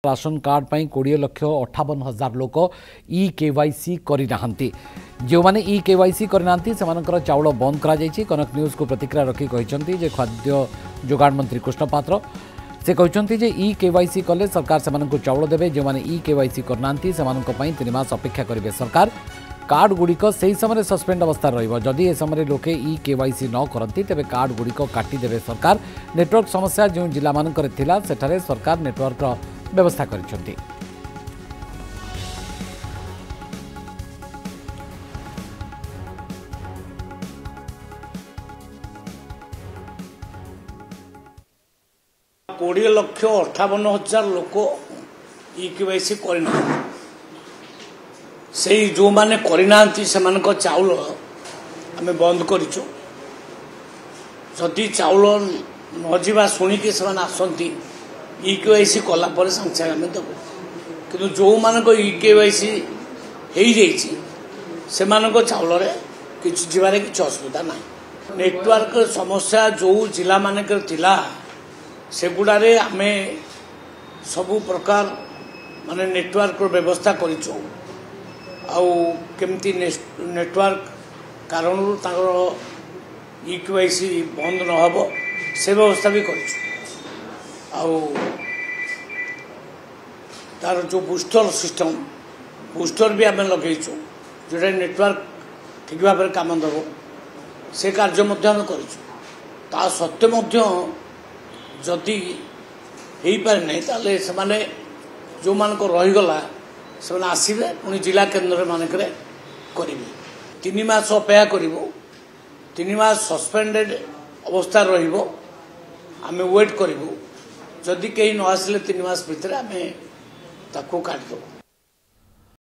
Ration card पर 20,58,000 लोक e KYC करना जो मैंने ई केवाईसी करना से चाउल बंद कर कनक न्यूज को प्रतिक्रिया रखी कहते खाद्य जोगाण मंत्री कृष्ण पात्र से कहते जे ई केवाईसी कले सरकार से चाउल देवे जो मैंने ई केवाईसी करना से 3 मास अपेक्षा करेंगे सरकार कार्ड गुड़िक से समय सस्पेंड अवस्था रही ए समय लोके ई केवाईसी न करती तेरे कार्ड गुड़िक काटिदेवे सरकार नेटवर्क समस्या जो जिला मानकर थिला सेठारे सरकार नेटवर्क व्यवस्था करिसेंती। कोड़े लक्ष 58,000 लोक ई केवाईसी करना से जो माने करना चाउल आम बंद करूँ जदि चाउल नजा शुणिकी से आसती ई केवाईसी कलापर सागे सागे आम देव कि जो मान ई केवाईसी से चाउल कि जीवार किसी असुविधा ना नेटवर्क समस्या जो जिला मानक से गुड़े आम सबु प्रकार माने नेटवर्क व्यवस्था करूँ केमती नेटवर्क कारण ई केवाईसी बंद न हो से व्यवस्था भी कर तार जो बूस्टर सिस्टम बूस्टर भी आम लगेचु जोटा नेटवर्क ठीक भाव में काम देव से कार्य कर सत्वे जदि हो पारे नहीं ताले से जो मान रहीगला से आसवे पुणी जिला केन्द्र मानक करेंगे 3 मास अपेक्षा करूँ 3 मास सस्पेंडेड अवस्था आम वेट करूँ जदि कहीं न आसिले 3 मास भितर आम काटिदेव।